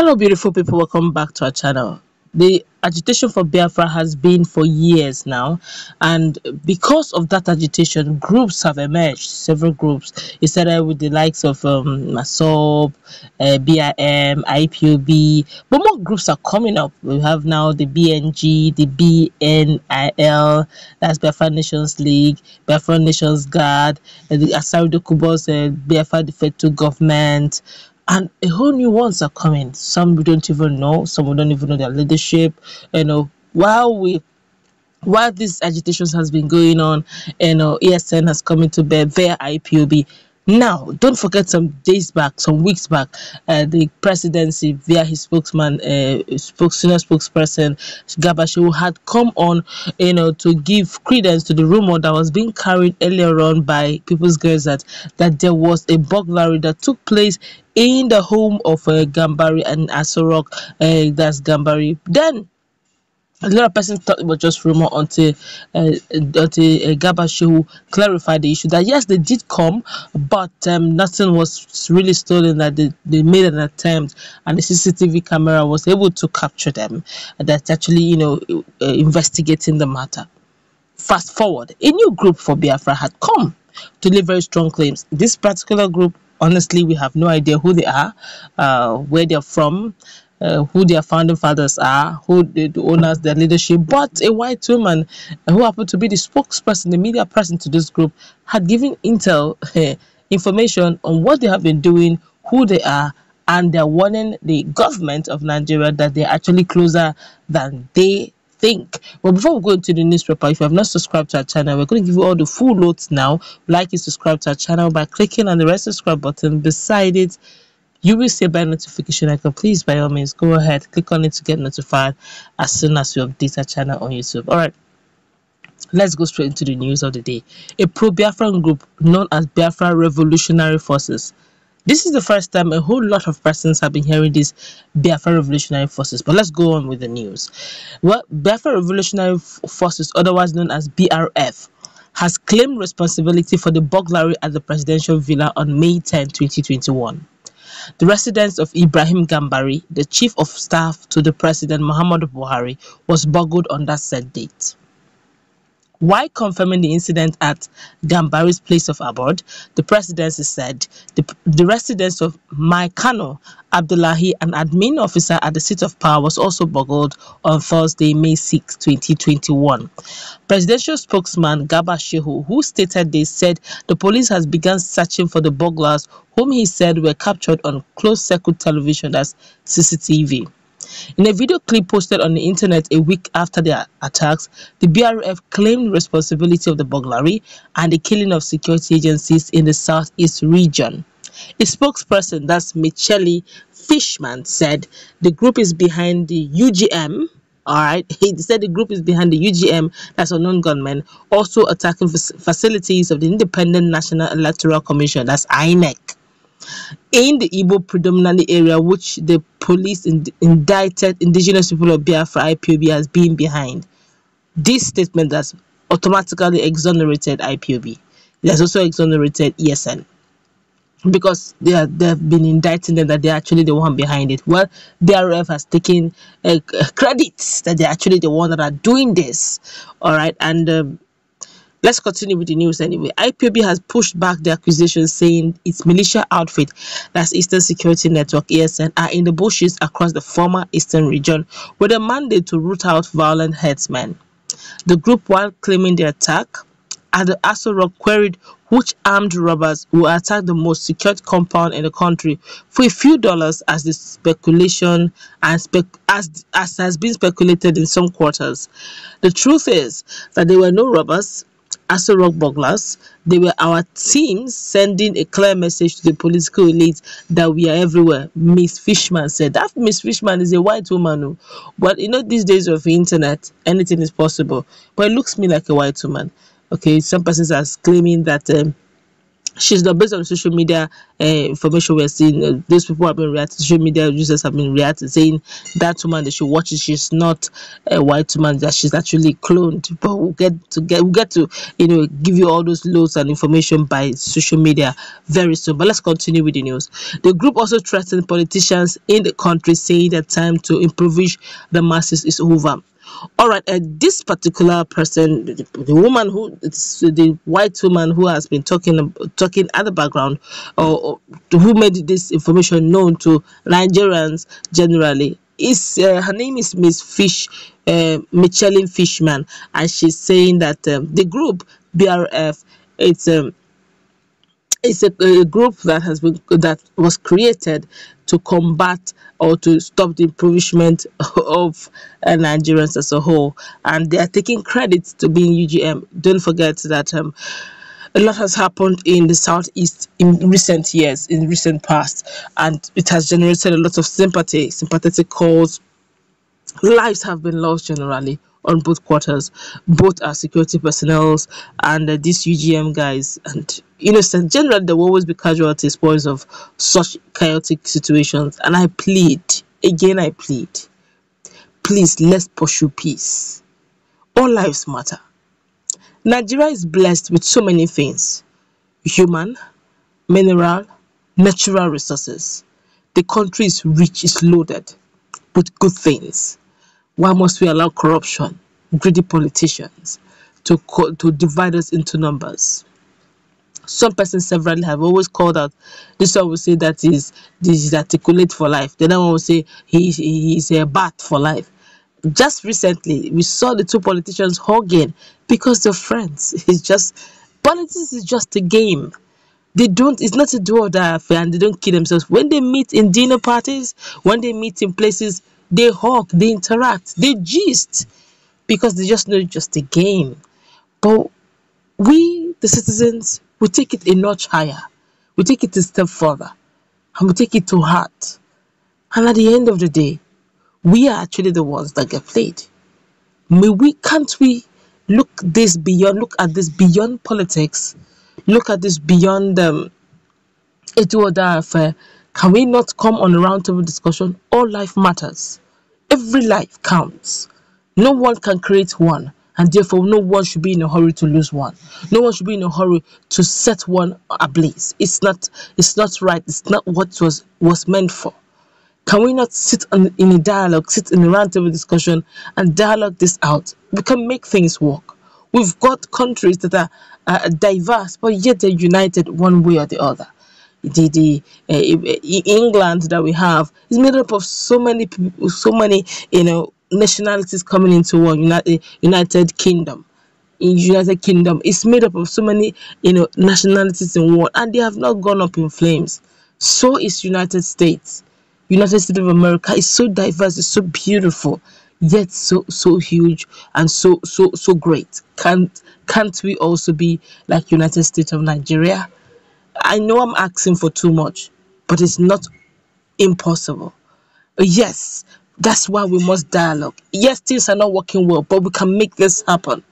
Hello, beautiful people. Welcome back to our channel. The agitation for Biafra has been for years now, and because of that agitation, groups have emerged. Several groups. It started with the likes of MASOB, BIM, IPOB, but more groups are coming up. We have now the BNG, the BNIL, that's Biafra Nations League, Biafra Nations Guard, the Asari Dokubos, Biafra Defective Government. And a whole new ones are coming. Some we don't even know. Some we don't even know their leadership. While these agitations has been going on, ESN has come into bed via IPOB. Now, don't forget some days back, some weeks back, the presidency via his spokesman, senior spokesperson Gabashew had come on, to give credence to the rumor that was being carried earlier on by People's Girls that there was a burglary that took place in the home of Gambari and Asorok. That's Gambari. Then a lot of persons thought it was just rumor until Gabashew clarified the issue that yes, they did come, but nothing was really stolen. That they made an attempt, and the CCTV camera was able to capture them. That's actually investigating the matter. Fast forward, a new group for Biafra had come to lay very strong claims. This particular group, honestly, we have no idea who they are, where they're from, who their founding fathers are, who the owners, their leadership. But a white woman who happened to be the spokesperson, the media person to this group, had given intel information on what they have been doing, who they are, and they're warning the government of Nigeria that they're actually closer than they think. But before we go into the newspaper, if you have not subscribed to our channel, we're going to give you all the full notes now. Like and subscribe to our channel by clicking on the red subscribe button beside it. You will see a bell notification icon. Please, by all means, go ahead, click on it to get notified as soon as we update our channel on YouTube. All right, let's go straight into the news of the day. A pro-Biafran group known as Biafra Revolutionary Forces. This is the first time a whole lot of persons have been hearing this Biafra Revolutionary Forces. But let's go on with the news. Well, Biafra Revolutionary Forces, otherwise known as BRF, has claimed responsibility for the burglary at the presidential villa on May 10, 2021. The residence of Ibrahim Gambari, the chief of staff to the president Muhammadu Buhari, was burgled on that said date. While confirming the incident at Gambari's place of abode, the presidency said the residence of Maikano Abdullahi, an admin officer at the seat of power, was also burgled on Thursday, May 6, 2021. Presidential spokesman Gabashew, who stated this, said the police has begun searching for the burglars, whom he said were captured on closed-circuit television, as CCTV. In a video clip posted on the internet a week after the attacks, the BRF claimed responsibility of the burglary and the killing of security agencies in the southeast region. A spokesperson, that's Michele Fishman, said the group is behind the UGM. Alright, he said the group is behind the UGM, that's unknown gunmen, also attacking facilities of the Independent National Electoral Commission, that's INEC, in the Igbo predominantly area, which the police indicted indigenous people of Biafra IPOB as being behind. This statement has automatically exonerated IPOB. It has also exonerated ESN, because they've been indicting them that they're actually the one behind it. Well, BRF has taken credit that they're actually the one that are doing this. All right, and let's continue with the news anyway. IPOB has pushed back the accusation, saying its militia outfit, that's Eastern Security Network, ESN, are in the bushes across the former Eastern region with a mandate to root out violent headsmen. The group, while claiming the attack at the Asorok, queried which armed robbers will attack the most secured compound in the country for a few dollars, as the speculation and as has been speculated in some quarters. The truth is that there were no robbers, Asorok burglars. They were our teams sending a clear message to the political elite that we are everywhere, Miss Fishman said. That Miss Fishman is a white woman, but these days of the internet, anything is possible. But it looks to me like a white woman. Okay, some persons are claiming that she's not, based on social media information we're seeing. Those people have been reacting, social media users have been reacting, saying that woman that she watches, she's not a white woman, that she's actually cloned. But we'll get to give you all those loads and information by social media very soon. But let's continue with the news. The group also threatened politicians in the country, saying that time to impoverish the masses is over. All right, this particular person, the woman who, it's the white woman who has been talking at the background, or who made this information known to Nigerians generally, is her name is Miss Michele Fishman, and she's saying that the group BRF, it's a group that was created to combat or to stop the impoverishment of Nigerians as a whole, and they are taking credit to being UGM. Don't forget that a lot has happened in the southeast in recent years, in recent past, and it has generated a lot of sympathetic calls. Lives have been lost generally on both quarters, both our security personnel and these UGM guys. And generally, there will always be casualties, spoils of such chaotic situations. And I plead, again, please, let's pursue peace. All lives matter. Nigeria is blessed with so many things: human, mineral, natural resources. The country is rich, is loaded with good things. Why must we allow corruption, greedy politicians to divide us into numbers? Some persons severally have always called out. This one will say that this is articulate for life. The other one will say he's a bat for life. Just recently, we saw the two politicians hugging because they're friends. It's just politics is just a game. They don't, it's not a do or die affair, and they don't kill themselves. When they meet in dinner parties, when they meet in places, they hug, they interact, they gist, because they just know it's just a game. But we, the citizens, we take it a notch higher, we take it a step further, and we take it to heart. And at the end of the day, we are actually the ones that get played. Can't we look at this beyond politics, look at this beyond a do or die affair? Can we not come on a roundtable discussion? All life matters. Every life counts. No one can create one, and therefore no one should be in a hurry to lose one. No one should be in a hurry to set one ablaze. It's not right. It's not what was meant for. Can we not sit in a dialogue, sit in a roundtable discussion and dialogue this out? We can make things work. We've got countries that are diverse, but yet they're united one way or the other. England that we have is made up of so many people, so many nationalities coming into one. United Kingdom. In United Kingdom, is made up of so many nationalities in one, and they have not gone up in flames. So is United States. United States of America is so diverse, it's so beautiful, yet so huge and so great. Can't we also be like United States of Nigeria? I know I'm asking for too much, but it's not impossible. Yes, that's why we must dialogue. Yes, things are not working well, but we can make this happen.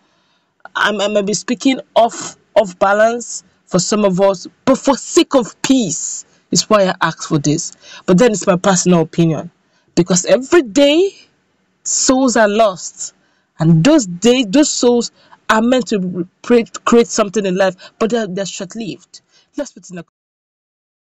I may be speaking off balance for some of us, but for sake of peace is why I ask for this. But then it's my personal opinion, because every day souls are lost, and those souls are meant to create something in life, but they're short-lived. Let's put in a